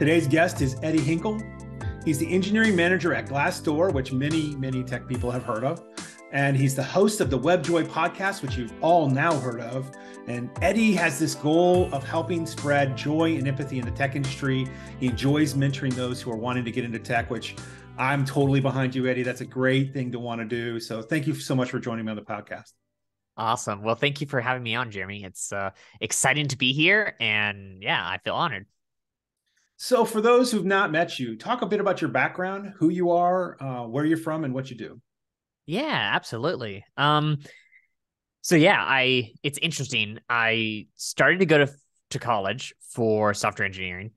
Today's guest is Eddie Hinkle. He's the engineering manager at Glassdoor, which many tech people have heard of. And he's the host of the WebJoy podcast, which you've all now heard of. And Eddie has this goal of helping spread joy and empathy in the tech industry. He enjoys mentoring those who are wanting to get into tech, which I'm totally behind you, Eddie. That's a great thing to want to do. So thank you so much for joining me on the podcast. Awesome. Well, thank you for having me on, Jeremy. It's exciting to be here. And yeah, I feel honored. So for those who've not met you, talk a bit about your background, who you are, where you're from, and what you do. Yeah, absolutely. It's interesting. I started to go to college for software engineering.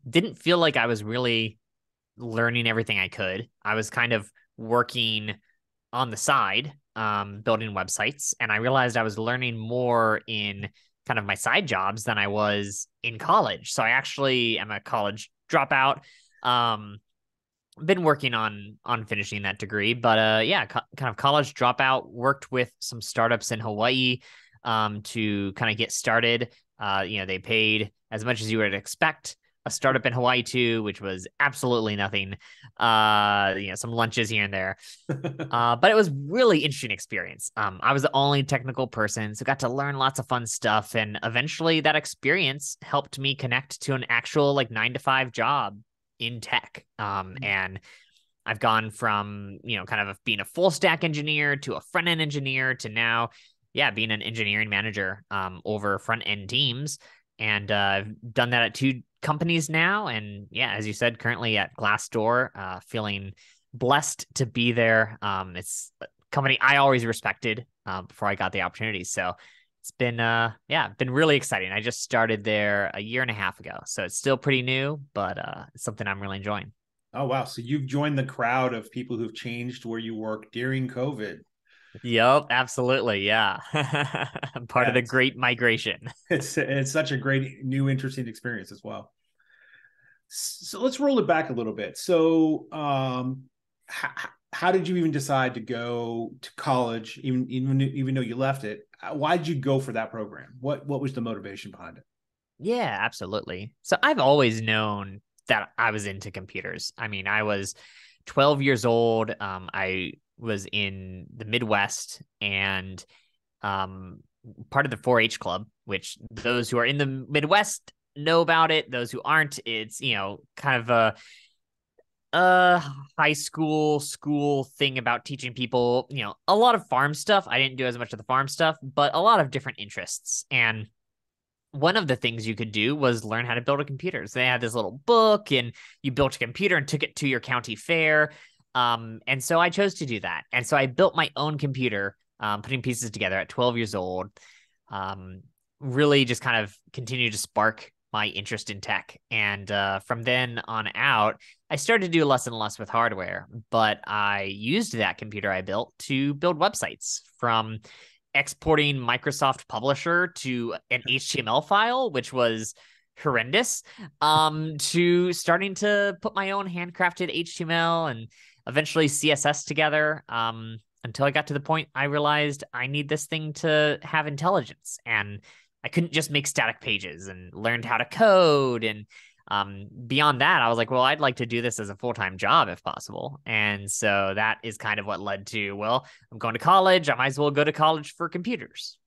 Didn't feel like I was really learning everything I could. I was kind of working on the side, building websites, and I realized I was learning more in kind of my side jobs than I was in college. So I actually am a college dropout. Been working on finishing that degree, but kind of college dropout, worked with some startups in Hawaii to kind of get started. They paid as much as you would expect a startup in Hawaii to, which was absolutely nothing. Some lunches here and there. But it was really interesting experience. I was the only technical person, so got to learn lots of fun stuff. And eventually that experience helped me connect to an actual 9-to-5 job in tech. And I've gone from, kind of being a full stack engineer to a front end engineer to now, being an engineering manager over front end teams. And I've done that at 2 companies now. And as you said, currently at Glassdoor, feeling blessed to be there. It's a company I always respected before I got the opportunity. So it's been really exciting. I just started there a year and a half ago. So it's still pretty new, but it's something I'm really enjoying. Oh, wow. So you've joined the crowd of people who've changed where you work during COVID. Yep, absolutely. Yeah. I'm part of the great migration. It's such a great new, interesting experience as well. So let's roll it back a little bit. So how did you even decide to go to college, even though you left it? Why did you go for that program? What was the motivation behind it? Yeah, absolutely. So I've always known that I was into computers. I mean, I was 12 years old. I was in the Midwest and part of the 4-H club, which those who are in the Midwest know about it. Those who aren't, it's, kind of a high school thing about teaching people, a lot of farm stuff. I didn't do as much of the farm stuff, but a lot of different interests. And one of the things you could do was learn how to build a computer. So they had this little book and you built a computer and took it to your county fair. And so I chose to do that. And so I built my own computer, putting pieces together at 12 years old. Really just kind of continued to spark my interest in tech. And from then on out, I started to do less and less with hardware, but I used that computer I built to build websites, from exporting Microsoft Publisher to an HTML file, which was horrendous, to starting to put my own handcrafted HTML and eventually CSS together, until I got to the point I realized I need this thing to have intelligence. And I couldn't just make static pages, and learned how to code. And beyond that, I was like, well, I'd like to do this as a full-time job if possible. And so that is kind of what led to, well, I'm going to college. I might as well go to college for computers.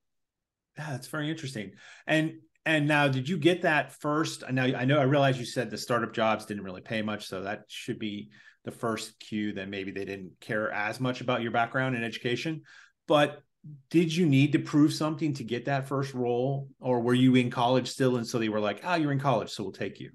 Yeah, that's very interesting. And now, did you get that first? Now, I realize you said the startup jobs didn't really pay much, so that should be the first cue that maybe they didn't care as much about your background in education. But did you need to prove something to get that first role, or were you in college still? And so they were like, you're in college, so we'll take you.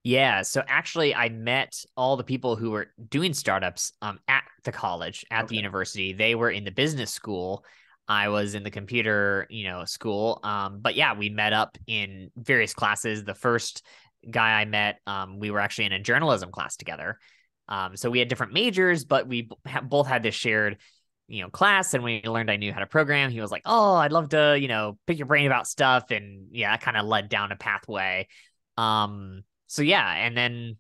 Yeah, so actually I met all the people who were doing startups at the college, at the university. They were in the business school. I was in the computer, school. But yeah, we met up in various classes. The first guy I met, we were actually in a journalism class together. So we had different majors, but we both had this shared, class, and we learned I knew how to program. He was like, oh, I'd love to, pick your brain about stuff. And yeah, that kind of led down a pathway. So yeah, and then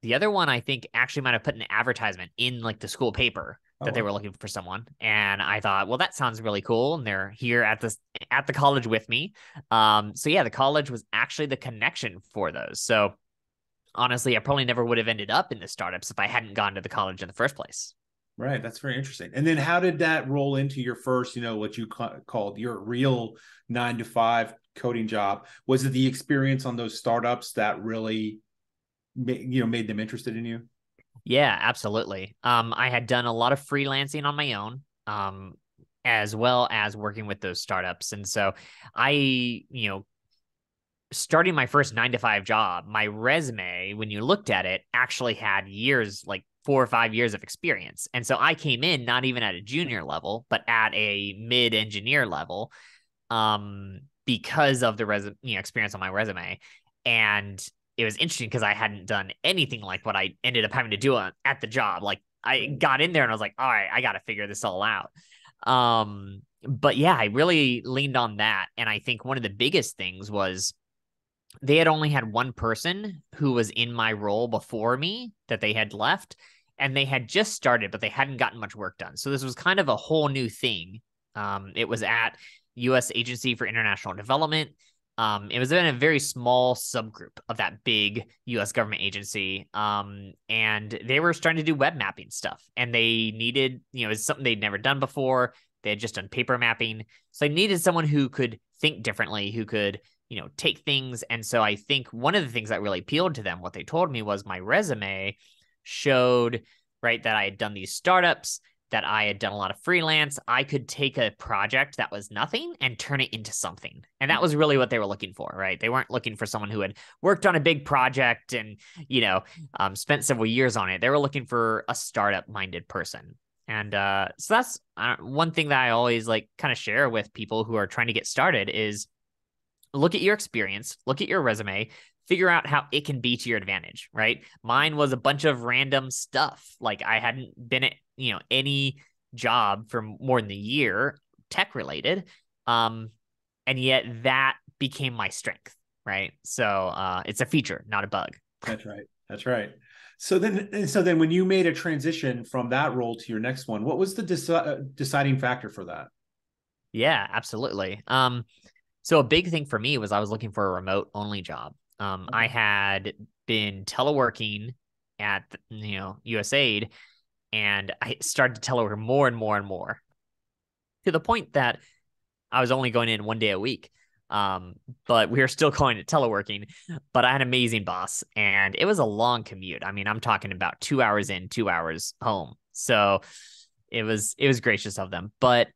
the other one I think actually might have put an advertisement in the school paper that they were looking for someone. And I thought, well, that sounds really cool. And they're here at the college with me. So yeah, the college was actually the connection for those. So honestly, I probably never would have ended up in the startups if I hadn't gone to the college in the first place. Right. That's very interesting. And then how did that roll into your first, what you called your real 9 to 5 coding job? Was it the experience on those startups that really, made them interested in you? Yeah, absolutely. I had done a lot of freelancing on my own, as well as working with those startups. And so starting my first 9 to 5 job, my resume, when you looked at it, actually had years, like 4 or 5 years of experience. And so I came in not even at a junior level, but at a mid engineer level, because of the experience on my resume. And it was interesting because I hadn't done anything like what I ended up having to do at the job. Like I got in there and I was like, all right, I got to figure this all out. But yeah, I really leaned on that. And I think one of the biggest things was they had only had one person who was in my role before me that they had left, and they had just started, but they hadn't gotten much work done. So this was kind of a whole new thing. It was at U.S. Agency for International Development. It was in a very small subgroup of that big U.S. government agency. And they were starting to do web mapping stuff, and they needed, it's something they'd never done before. They had just done paper mapping. So they needed someone who could think differently, who could, take things. And so I think one of the things that really appealed to them, what they told me was my resume showed, right, that I had done these startups, that I had done a lot of freelance. I could take a project that was nothing and turn it into something. And that was really what they were looking for, right? They weren't looking for someone who had worked on a big project and, spent several years on it. They were looking for a startup minded person. And so that's one thing that I always like kind of share with people who are trying to get started is look at your experience, look at your resume, figure out how it can be to your advantage, right? Mine was a bunch of random stuff. Like I hadn't been at, any job for more than a year, tech related. And yet that became my strength, right? So it's a feature, not a bug. That's right. That's right. So then when you made a transition from that role to your next one, what was the deciding factor for that? Yeah, absolutely. So a big thing for me was I was looking for a remote only job. I had been teleworking at, USAID, and I started to telework more and more and more to the point that I was only going in one day a week. But we were still calling it teleworking, but I had an amazing boss and it was a long commute. I mean, I'm talking about 2 hours in, 2 hours home. So it was gracious of them, but,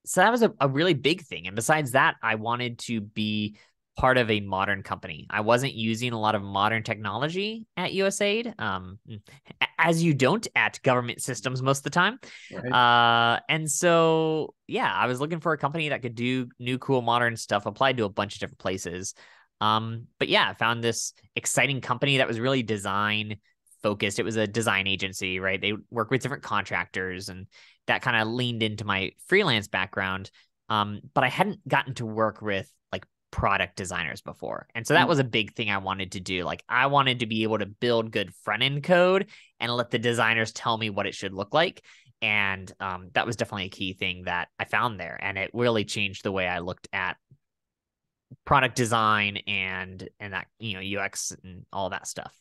so that was a really big thing. And besides that, I wanted to be part of a modern company. I wasn't using a lot of modern technology at USAID, as you don't at government systems most of the time. Right. And so, yeah, I was looking for a company that could do new, cool, modern stuff, applied to a bunch of different places. But yeah, I found this exciting company that was really design focused. It was a design agency, right? They work with different contractors, and that kind of leaned into my freelance background. But I hadn't gotten to work with like product designers before. And so that was a big thing I wanted to do. Like I wanted to be able to build good front end code and let the designers tell me what it should look like. And that was definitely a key thing that I found there. And it really changed the way I looked at product design and that, UX and all that stuff.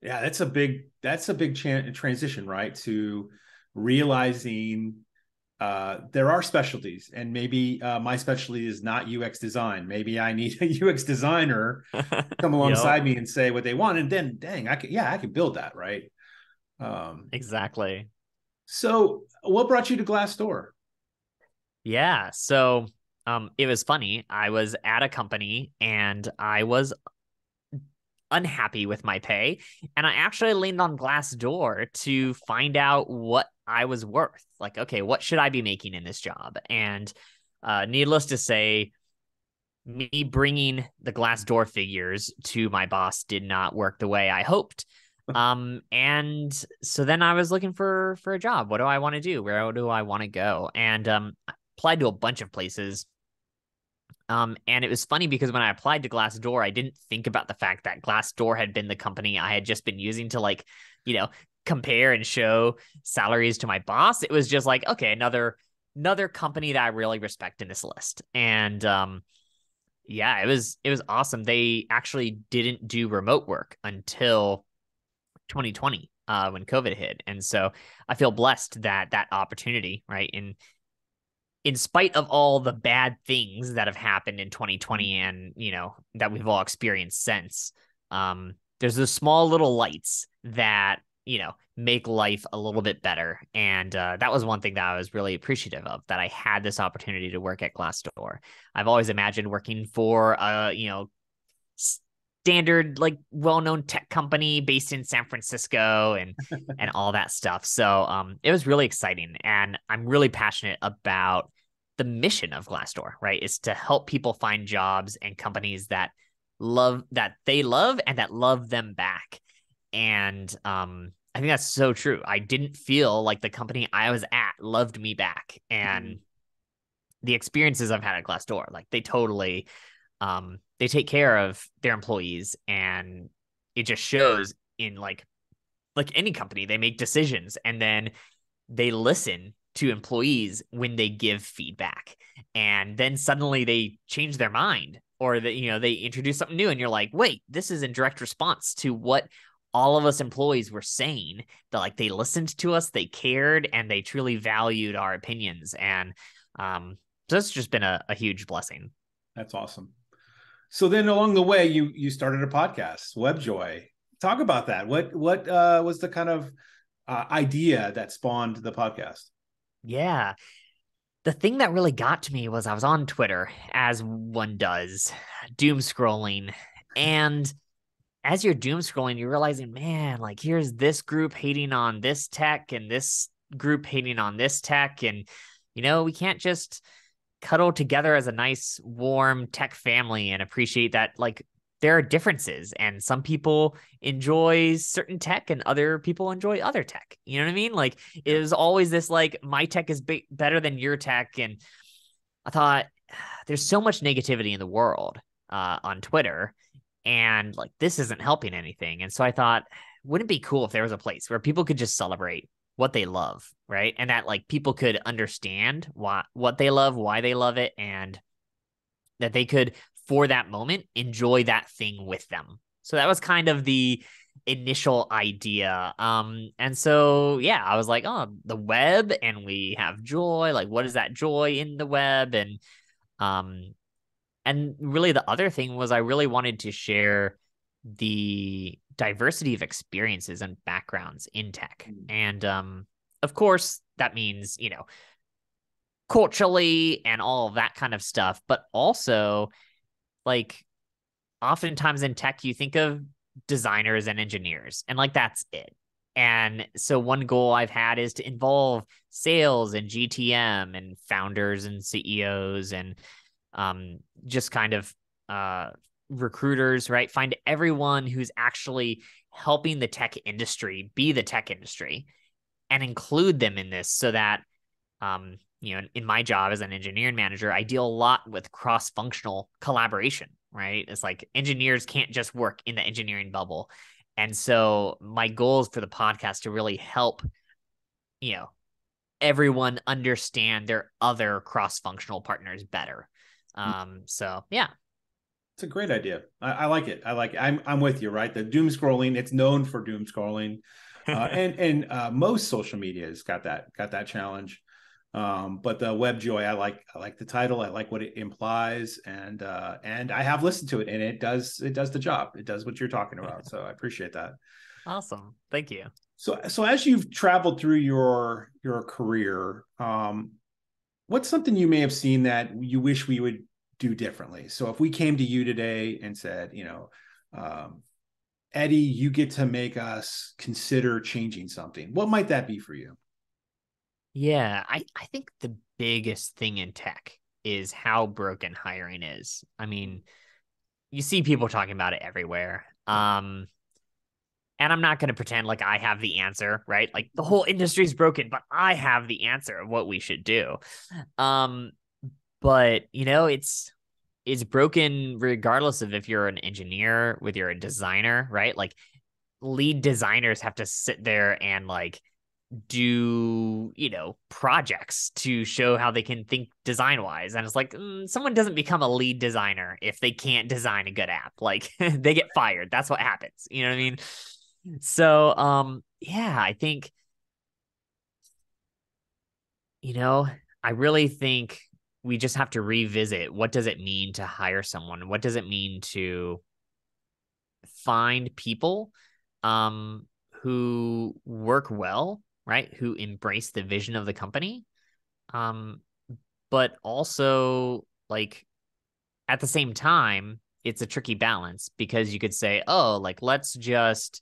Yeah, that's a big transition, right? To realizing there are specialties, and maybe my specialty is not UX design. Maybe I need a UX designer to come alongside me and say what they want, and then, dang, I can build that, right? Exactly. So, what brought you to Glassdoor? Yeah, so it was funny. I was at a company and I was unhappy with my pay, and I actually leaned on Glassdoor to find out what I was worth. Like, okay, what should I be making in this job? And needless to say, me bringing the Glassdoor figures to my boss did not work the way I hoped. And so then I was looking for a job. What do I want to do? Where do I want to go? And applied to a bunch of places. And it was funny because when I applied to Glassdoor, I didn't think about the fact that Glassdoor had been the company I had just been using to, like, compare and show salaries to my boss. It was just like, okay, another company that I really respect in this list. And Yeah, it was awesome. They actually didn't do remote work until 2020 when COVID hit. And so I feel blessed that that opportunity, right? In spite of all the bad things that have happened in 2020 and, that we've all experienced since, there's those small little lights that, make life a little bit better. And that was one thing that I was really appreciative of, that I had this opportunity to work at Glassdoor. I've always imagined working for standard, like, well-known tech company based in San Francisco and all that stuff. So it was really exciting, and I'm really passionate about the mission of Glassdoor, right? Is to help people find jobs and companies that they love and that love them back. And I think that's so true. I didn't feel like the company I was at loved me back. And the experiences I've had at Glassdoor, like, they totally they take care of their employees, and it just shows in like any company. They make decisions, and then they listen to employees when they give feedback, and then suddenly they change their mind, or that they introduce something new, and you're like, wait, this is in direct response to what all of us employees were saying. That, like, they listened to us, they cared, and they truly valued our opinions. And so it's just been a huge blessing. That's awesome. So then along the way, you started a podcast, WebJoy. Talk about that. What was the kind of idea that spawned the podcast? Yeah. The thing that really got to me was I was on Twitter, as one does, doom scrolling. And as you're doom scrolling, you're realizing, man, like, here's this group hating on this tech and this group hating on this tech. And, we can't just cuddle together as a nice, warm tech family and appreciate that, like, there are differences, and some people enjoy certain tech and other people enjoy other tech. You know what I mean? Like, it was always this, like, my tech is better than your tech. And I thought, there's so much negativity in the world on Twitter, and, like, this isn't helping anything. And so I thought, wouldn't it be cool if there was a place where people could just celebrate what they love, right? And that, like, people could understand what they love, why they love it, and that they could, for that moment, enjoy that thing with them. So that was kind of the initial idea. And so, yeah, I was like, oh, the web, and we have joy. Like, what is that joy in the web? And really, the other thing was, I really wanted to share the diversity of experiences and backgrounds in tech. And of course, that means, culturally and all of that kind of stuff, but also, like, oftentimes in tech, you think of designers and engineers, and, like, that's it. And so one goal I've had is to involve sales and GTM and founders and CEOs and just kind of recruiters, right? Find everyone who's actually helping the tech industry be the tech industry, and include them in this, so that in my job as an engineering manager, I deal a lot with cross-functional collaboration, right? It's like, engineers can't just work in the engineering bubble. And so my goal is for the podcast to really help, everyone understand their other cross-functional partners better. So yeah. It's a great idea. I like it. I like it. I'm with you, right? The doom scrolling, it's known for doom scrolling. And most social media has got that challenge. But the WebJoy, I like the title. I like what it implies, and I have listened to it, and it does the job. It does what you're talking about. So I appreciate that. Awesome. Thank you. So as you've traveled through your career, what's something you may have seen that you wish we would do differently? So if we came to you today and said, Eddie, you get to make us consider changing something, what might that be for you? Yeah, I think the biggest thing in tech is how broken hiring is. I mean, you see people talking about it everywhere. And I'm not going to pretend like I have the answer, right? Like, the whole industry is broken, but I have the answer of what we should do. But it's broken regardless of if you're an engineer, whether you're a designer, right? Like, lead designers have to sit there and, like, do, projects to show how they can think design wise. And it's like, someone doesn't become a lead designer if they can't design a good app. Like they get fired. That's what happens. You know what I mean? So, yeah, I think, I really think we just have to revisit, what does it mean to hire someone? What does it mean to find people who work well, right? Who embrace the vision of the company. Um, but also, like, at the same time, it's a tricky balance, because you could say, oh, like, let's just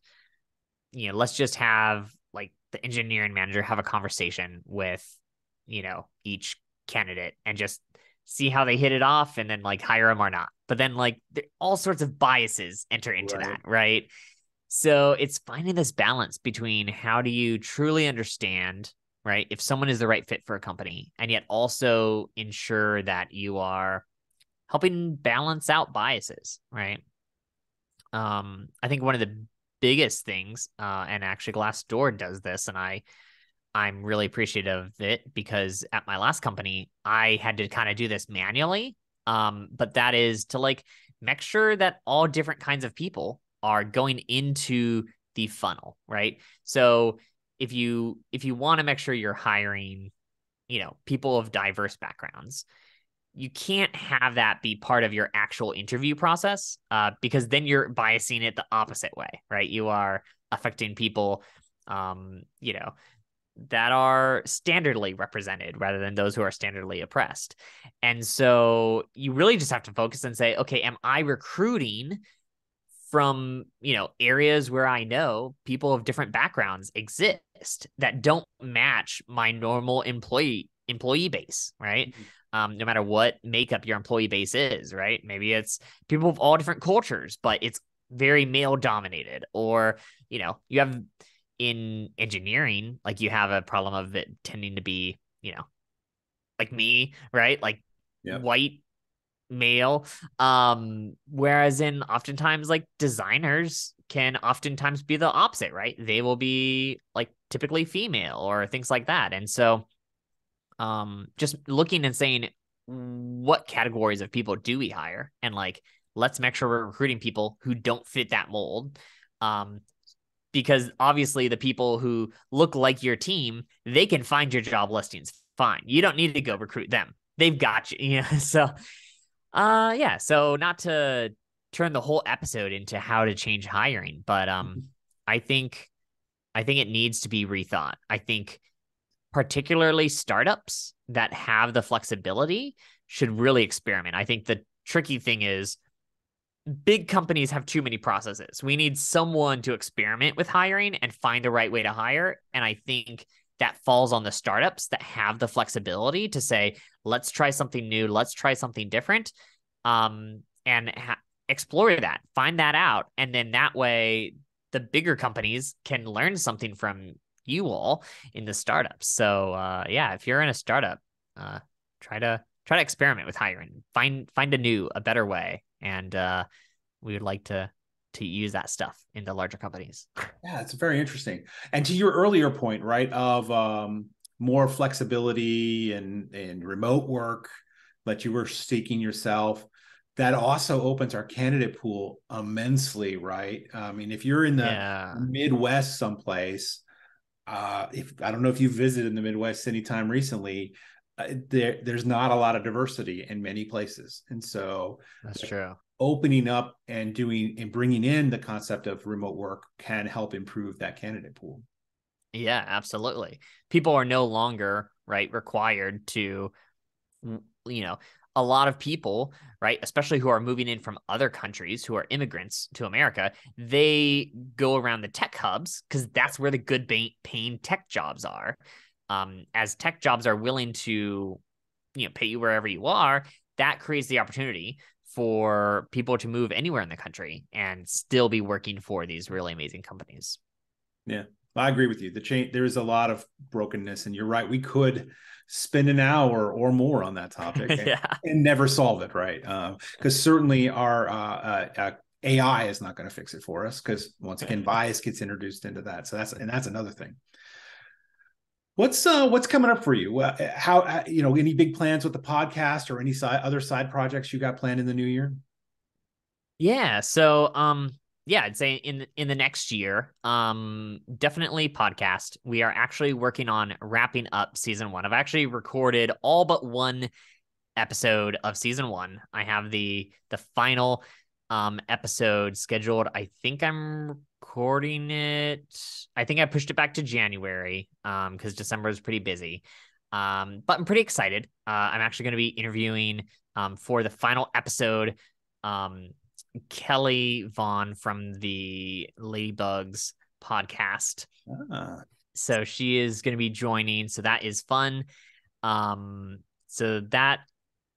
have like the engineering manager have a conversation with, each candidate and just see how they hit it off, and then like hire them or not. But then like all sorts of biases enter into Right. that, right? So it's finding this balance between how do you truly understand, right, if someone is the right fit for a company, and yet also ensure that you are helping balance out biases, right? I think one of the biggest things, and actually Glassdoor does this, and I'm really appreciative of it, because at my last company, I had to kind of do this manually. But that is to like make sure that all different kinds of people are going into the funnel, right? So if you want to make sure you're hiring, people of diverse backgrounds, you can't have that be part of your actual interview process, because then you're biasing it the opposite way, right? You are affecting people, um, you know, that are standardly represented rather than those who are standardly oppressed. And so you really just have to focus and say, okay, am I recruiting from, areas where I know people of different backgrounds exist that don't match my normal employee base, right? Mhm. No matter what makeup your employee base is, right? Maybe it's people of all different cultures, but it's very male dominated. Or, you have in engineering, like you have a problem of it tending to be, like me, right? Like Yep. white male. Whereas in oftentimes like designers can oftentimes be the opposite, right? They will be like typically female or things like that. And so just looking and saying, what categories of people do we hire, and like let's make sure we're recruiting people who don't fit that mold. Because obviously the people who look like your team, they can find your job listings fine. You don't need to go recruit them. They've got you, So yeah, so not to turn the whole episode into how to change hiring, but I think it needs to be rethought. I think particularly startups that have the flexibility should really experiment. I think the tricky thing is big companies have too many processes. We need someone to experiment with hiring and find the right way to hire. And I think that falls on the startups that have the flexibility to say, let's try something new, let's try something different, and explore that, find that out. And then that way, the bigger companies can learn something from you all in the startups. So yeah, if you're in a startup, try to experiment with hiring, find a better way. And we would like to use that stuff into larger companies. Yeah, it's very interesting. And to your earlier point, right, of more flexibility and remote work that you were seeking yourself, that also opens our candidate pool immensely, right? I mean, if you're in the Yeah, Midwest someplace, if I don't know if you've visited the Midwest anytime recently, there's not a lot of diversity in many places, and so that's true. opening up and doing and bringing in the concept of remote work can help improve that candidate pool. Yeah, absolutely. People are no longer, right, required to, you know, a lot of people, right, especially who are moving in from other countries, who are immigrants to America, they go around the tech hubs because that's where the good paying tech jobs are. As tech jobs are willing to, pay you wherever you are, that creates the opportunity for people to move anywhere in the country and still be working for these really amazing companies. Yeah, I agree with you. There's a lot of brokenness, and you're right. We could spend an hour or more on that topic Yeah. and never solve it, right? Because certainly our AI is not going to fix it for us. Because once again, bias gets introduced into that. So that's another thing. What's coming up for you? How any big plans with the podcast or any other side projects you got planned in the new year? Yeah. So, yeah, I'd say in the next year, definitely podcast. We are actually working on wrapping up season one. I've actually recorded all but one episode of season one. I have the final episode scheduled. I think I'm recording it. I think I pushed it back to January because December is pretty busy. But I'm pretty excited. I'm actually going to be interviewing for the final episode Kelly Vaughn from the Ladybugs podcast. So she is going to be joining. So that is fun. So that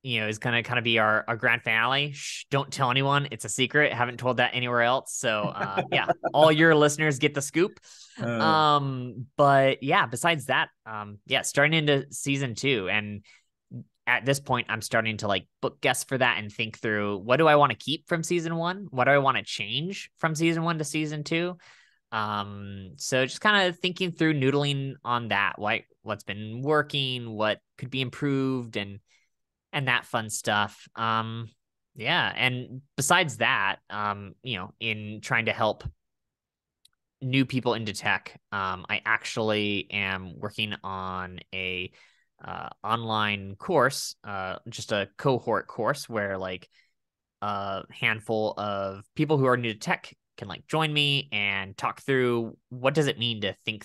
is going to kind of be our grand finale. Shh, don't tell anyone. It's a secret. Haven't told that anywhere else. So yeah, all your listeners get the scoop. But yeah, besides that, yeah, starting into season two. And at this point, I'm starting to like book guests for that and think through what do I want to keep from season one? What do I want to change from season one to season two? So just kind of thinking through, noodling on that, what's been working, what could be improved, and that fun stuff. Yeah. And besides that, in trying to help new people into tech, I actually am working on a online course, just a cohort course where like a handful of people who are new to tech can like join me and talk through what does it mean to think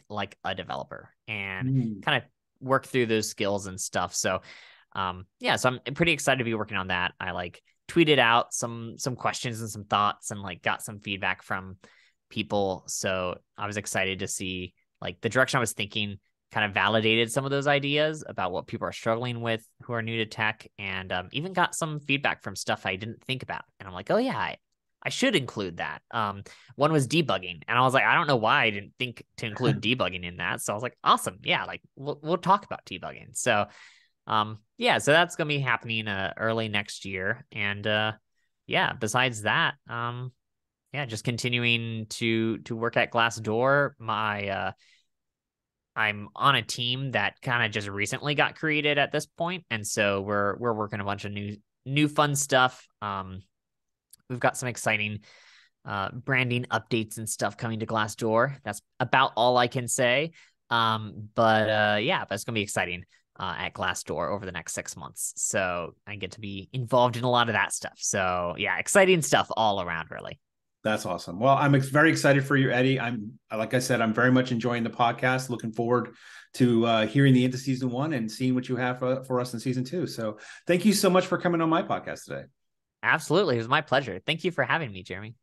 like a developer and kind of work through those skills and stuff. So yeah, so I'm pretty excited to be working on that. I like tweeted out some questions and some thoughts and like got some feedback from people. So I was excited to see like the direction I was thinking kind of validated some of those ideas about what people are struggling with who are new to tech, and even got some feedback from stuff I didn't think about. And I'm like, oh yeah, I should include that. One was debugging, and I was like, I don't know why I didn't think to include debugging in that. So I was like, awesome, yeah, like we'll talk about debugging. So yeah, so that's gonna be happening early next year, and yeah, besides that, yeah, just continuing to work at Glassdoor. I'm on a team that kind of just recently got created at this point, and so we're working a bunch of new fun stuff. We've got some exciting branding updates and stuff coming to Glassdoor. That's about all I can say. But yeah, but it's gonna be exciting at Glassdoor over the next 6 months. So I get to be involved in a lot of that stuff. So yeah, exciting stuff all around, really. That's awesome. Well, I'm very excited for you, Eddie. Like I said, I'm very much enjoying the podcast. Looking forward to hearing the end of season one and seeing what you have for us in season two. So thank you so much for coming on my podcast today. Absolutely. It was my pleasure. Thank you for having me, Jeremy.